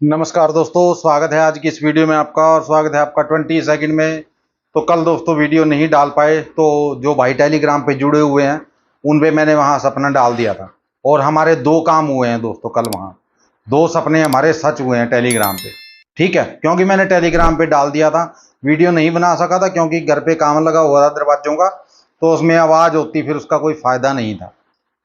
नमस्कार दोस्तों, स्वागत है आज की इस वीडियो में आपका। और स्वागत है आपका 20 सेकंड में। तो कल दोस्तों वीडियो नहीं डाल पाए, तो जो भाई टेलीग्राम पे जुड़े हुए हैं उन पे मैंने वहाँ सपना डाल दिया था। और हमारे दो काम हुए हैं दोस्तों कल वहाँ। दो सपने हमारे सच हुए हैं टेलीग्राम पे। ठीक है, क्योंकि मैंने टेलीग्राम पे डाल दिया था, वीडियो नहीं बना सका था क्योंकि घर पे काम लगा हुआ था दरवाजों का। तो उसमें आवाज़ होती, फिर उसका कोई फ़ायदा नहीं था।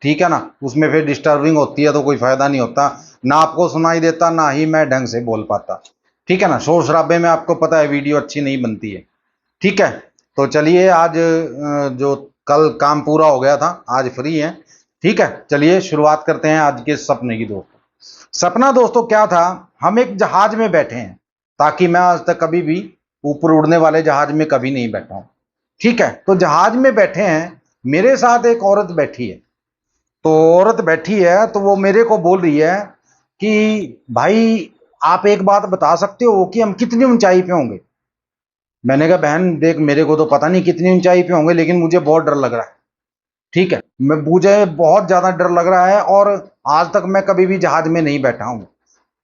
ठीक है ना, उसमें फिर डिस्टर्बिंग होती है तो कोई फायदा नहीं होता। ना आपको सुनाई देता, ना ही मैं ढंग से बोल पाता। ठीक है ना, शोर शराबे में आपको पता है वीडियो अच्छी नहीं बनती है। ठीक है, तो चलिए आज जो कल काम पूरा हो गया था, आज फ्री है। ठीक है, चलिए शुरुआत करते हैं आज के सपने की दोस्तों। सपना दोस्तों क्या था, हम एक जहाज में बैठे हैं, ताकि मैं आज तक कभी भी ऊपर उड़ने वाले जहाज में कभी नहीं बैठा हूं। ठीक है, तो जहाज में बैठे हैं, मेरे साथ एक औरत बैठी है। तो औरत बैठी है तो वो मेरे को बोल रही है कि भाई आप एक बात बता सकते हो कि हम कितनी ऊंचाई पे होंगे। मैंने कहा बहन देख, मेरे को तो पता नहीं कितनी ऊंचाई पे होंगे, लेकिन मुझे बहुत डर लग रहा है। ठीक है, मुझे बहुत ज्यादा डर लग रहा है, और आज तक मैं कभी भी जहाज में नहीं बैठा हूं,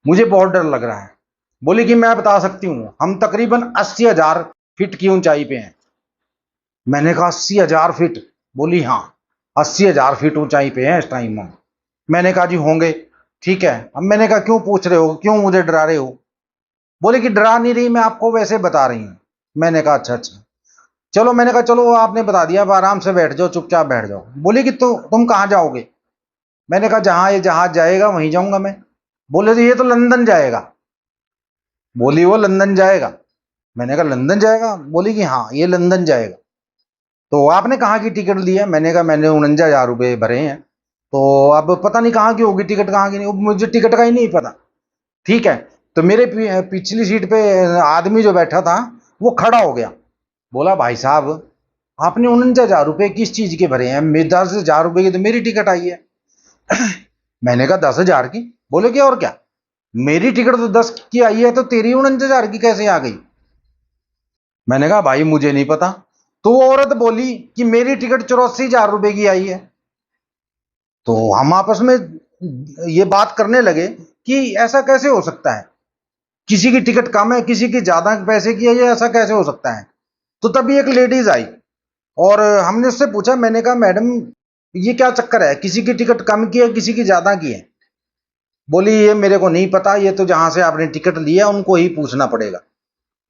मुझे बहुत डर लग रहा है। बोली कि मैं बता सकती हूँ, हम तकरीबन 80,000 फीट की ऊंचाई पे हैं। मैंने कहा 80,000 फीट? बोली हाँ, 80,000 फीट ऊंचाई पे है इस टाइम हम। मैंने कहा जी होंगे। ठीक है, अब मैंने कहा क्यों पूछ रहे हो, क्यों मुझे डरा रहे हो? बोले कि डरा नहीं रही, मैं आपको वैसे बता रही हूँ। मैंने कहा अच्छा अच्छा, चलो। मैंने कहा चलो आपने बता दिया, अब आराम से बैठ जाओ, चुपचाप बैठ जाओ। बोले कि तो तुम कहाँ जाओगे? मैंने कहा जहां ये जहाज जाएगा वहीं जाऊंगा मैं। बोले तो ये तो लंदन जाएगा। बोली वो लंदन जाएगा। मैंने कहा लंदन जाएगा? बोली कि हाँ ये लंदन जाएगा। तो आपने कहाँ की टिकट ली है? मैंने कहा मैंने 49,000 रुपये भरे हैं। तो अब पता नहीं कहाँ की होगी टिकट, कहाँ की नहीं, मुझे टिकट का ही नहीं पता। ठीक है, तो मेरे पिछली सीट पे आदमी जो बैठा था वो खड़ा हो गया। बोला भाई साहब, आपने 49,000 रुपये किस चीज के भरे हैं? मेरे 10,000 रुपये की तो मेरी टिकट आई है। मैंने कहा 10,000 की? बोले कि और क्या, मेरी टिकट तो 10 की आई है, तो तेरी 49,000 की कैसे आ गई? मैंने कहा भाई मुझे नहीं पता। तो वो औरत बोली कि मेरी टिकट 84,000 रुपये की आई है। तो हम आपस में ये बात करने लगे कि ऐसा कैसे हो सकता है, किसी की टिकट कम है, किसी की ज्यादा पैसे की है, ये ऐसा कैसे हो सकता है? तो तभी एक लेडीज आई और हमने उससे पूछा, मैंने कहा मैडम ये क्या चक्कर है, किसी की टिकट कम की है, किसी की ज्यादा की है? बोली ये मेरे को नहीं पता, ये तो जहां से आपने टिकट ली है उनको ही पूछना पड़ेगा।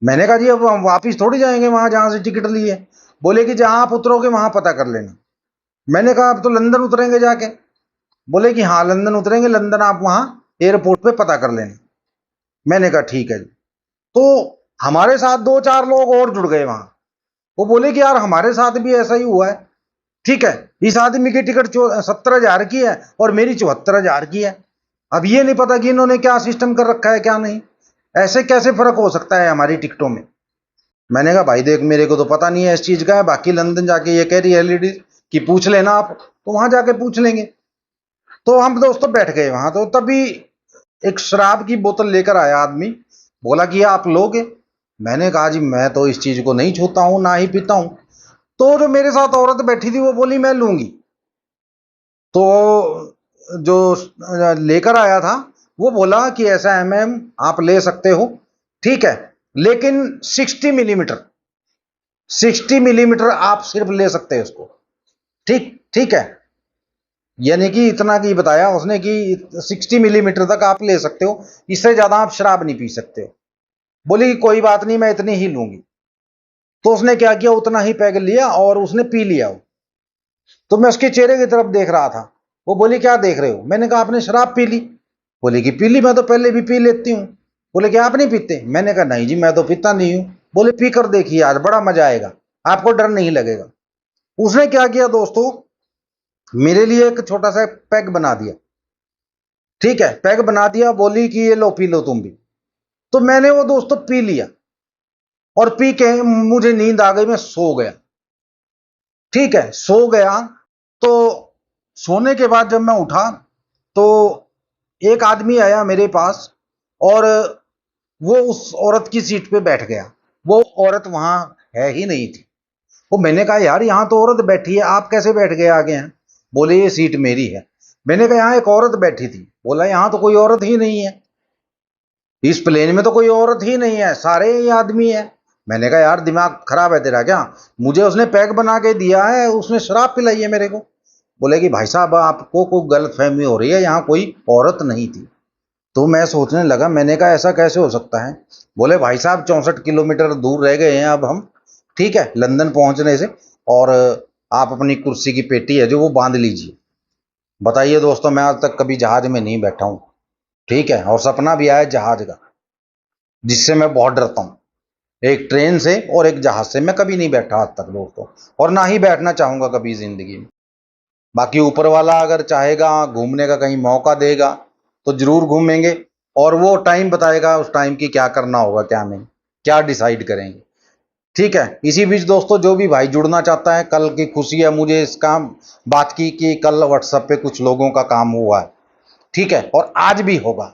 मैंने कहा जी अब हम वापिस थोड़ी जाएंगे वहां जहां से टिकट ली है। बोले कि जहां आप उतरोगे वहां पता कर लेना। मैंने कहा अब तो लंदन उतरेंगे जाके। बोले कि हाँ लंदन उतरेंगे, लंदन आप वहां एयरपोर्ट पे पता कर लेना। मैंने कहा ठीक है जी। तो हमारे साथ दो चार लोग और जुड़ गए वहां। वो बोले कि यार हमारे साथ भी ऐसा ही हुआ है। ठीक है, इस आदमी की टिकट 70,000 की है और मेरी 74,000 की है। अब ये नहीं पता कि इन्होंने क्या सिस्टम कर रखा है क्या नहीं, ऐसे कैसे फर्क हो सकता है हमारी टिकटों में। मैंने कहा भाई देख, मेरे को तो पता नहीं है इस चीज का है, बाकी लंदन जाके ये कह रही है लेडीज कि पूछ लेना आप, तो वहां जाके पूछ लेंगे। तो हम दोस्तों बैठ गए वहां, तो तभी एक शराब की बोतल लेकर आया आदमी। बोला कि आप लोगे? मैंने कहा जी मैं तो इस चीज को नहीं छूता हूं, ना ही पीता हूं। तो जो मेरे साथ औरत बैठी थी वो बोली मैं लूंगी। तो जो लेकर आया था वो बोला कि ऐसा है मैम, आप ले सकते हो। ठीक है, लेकिन 60 मिलीमीटर, 60 मिलीमीटर आप सिर्फ ले सकते हैं उसको। ठीक ठीक है, यानी कि इतना की बताया उसने कि 60 मिलीमीटर तक आप ले सकते हो, इससे ज्यादा आप शराब नहीं पी सकते हो। बोली कि कोई बात नहीं, मैं इतनी ही लूंगी। तो उसने क्या किया, उतना ही पैग लिया और उसने पी लिया वो। तो मैं उसके चेहरे की तरफ देख रहा था। वो बोली क्या देख रहे हो? मैंने कहा आपने शराब पी ली। बोले कि पी ली, मैं तो पहले भी पी लेती हूँ। बोले कि आप नहीं पीते? मैंने कहा नहीं जी मैं तो पीता नहीं हूँ। बोले पी कर देखिए आज, बड़ा मजा आएगा, आपको डर नहीं लगेगा। उसने क्या किया दोस्तों, मेरे लिए एक छोटा सा पैग बना दिया। ठीक है, पैग बना दिया, बोली कि ये लो पी लो तुम भी। तो मैंने वो दोस्तों पी लिया, और पी के मुझे नींद आ गई, मैं सो गया। ठीक है, सो गया। तो सोने के बाद जब मैं उठा तो एक आदमी आया मेरे पास, और वो उस औरत की सीट पे बैठ गया। वो औरत वहां है ही नहीं थी। वो मैंने कहा यार यहाँ तो औरत बैठी है, आप कैसे बैठ गए आगे हैं? बोले ये सीट मेरी है। मैंने कहा यहाँ एक औरत बैठी थी। बोला यहाँ तो कोई औरत ही नहीं है। इस प्लेन में तो कोई औरत ही नहीं है, सारे ही आदमी है। मैंने कहा यार दिमाग खराब है तेरा क्या? मुझे उसने पैक बना के दिया है, उसने शराब पिलाई है मेरे को। बोले कि भाई साहब आपको कोई गलतफहमी हो रही है, यहाँ कोई औरत नहीं थी। तो मैं सोचने लगा, मैंने कहा ऐसा कैसे हो सकता है? बोले भाई साहब 64 किलोमीटर दूर रह गए हैं अब हम, ठीक है, लंदन पहुंचने से, और आप अपनी कुर्सी की पेटी है जो वो बांध लीजिए। बताइए दोस्तों, मैं आज तक कभी जहाज में नहीं बैठा हूँ, ठीक है, और सपना भी आया जहाज का, जिससे मैं बहुत डरता हूँ। एक ट्रेन से और एक जहाज से मैं कभी नहीं बैठा आज तक दोस्तों, और ना ही बैठना चाहूंगा कभी जिंदगी में। बाकी ऊपर वाला अगर चाहेगा घूमने का, कहीं मौका देगा तो जरूर घूमेंगे, और वो टाइम बताएगा उस टाइम की क्या करना होगा क्या नहीं, क्या डिसाइड करेंगे, ठीक है। इसी बीच दोस्तों, जो भी भाई जुड़ना चाहता है, कल की खुशी है मुझे इस काम बात की कि कल व्हाट्सएप पे कुछ लोगों का काम हुआ है, ठीक है, और आज भी होगा,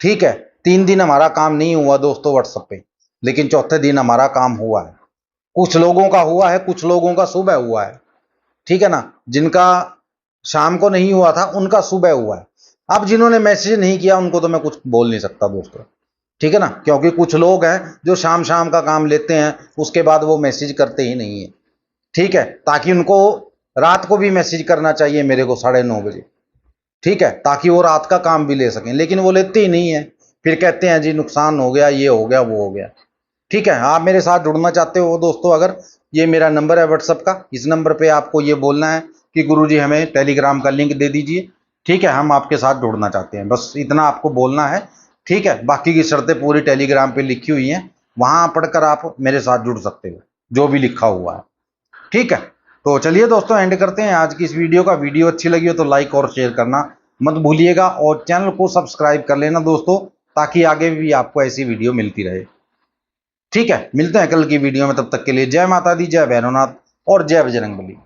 ठीक है। 3 दिन हमारा काम नहीं हुआ दोस्तों व्हाट्सएप पे, लेकिन चौथे दिन हमारा काम हुआ है। कुछ लोगों का हुआ है, कुछ लोगों का सुबह हुआ है, ठीक है ना। जिनका शाम को नहीं हुआ था उनका सुबह हुआ है। अब जिन्होंने मैसेज नहीं किया उनको तो मैं कुछ बोल नहीं सकता दोस्तों, ठीक है ना, क्योंकि कुछ लोग हैं जो शाम शाम का काम लेते हैं, उसके बाद वो मैसेज करते ही नहीं है, ठीक है। ताकि उनको रात को भी मैसेज करना चाहिए मेरे को 9:30 बजे, ठीक है, ताकि वो रात का काम भी ले सकें, लेकिन वो लेते ही नहीं है। फिर कहते हैं जी नुकसान हो गया, ये हो गया, वो हो गया, ठीक है। आप मेरे साथ जुड़ना चाहते हो दोस्तों, अगर ये मेरा नंबर है व्हाट्सएप का, इस नंबर पे आपको ये बोलना है कि गुरुजी हमें टेलीग्राम का लिंक दे दीजिए, ठीक है, हम आपके साथ जुड़ना चाहते हैं, बस इतना आपको बोलना है, ठीक है। बाकी की शर्तें पूरी टेलीग्राम पे लिखी हुई हैं, वहां पढ़कर आप मेरे साथ जुड़ सकते हो, जो भी लिखा हुआ है, ठीक है। तो चलिए दोस्तों, एंड करते हैं आज की इस वीडियो का। वीडियो अच्छी लगी हो तो लाइक और शेयर करना मत भूलिएगा, और चैनल को सब्सक्राइब कर लेना दोस्तों, ताकि आगे भी आपको ऐसी वीडियो मिलती रहे, ठीक है। मिलते हैं कल की वीडियो में, तब तक के लिए जय माता दी, जय भैरवनाथ और जय बजरंगबली।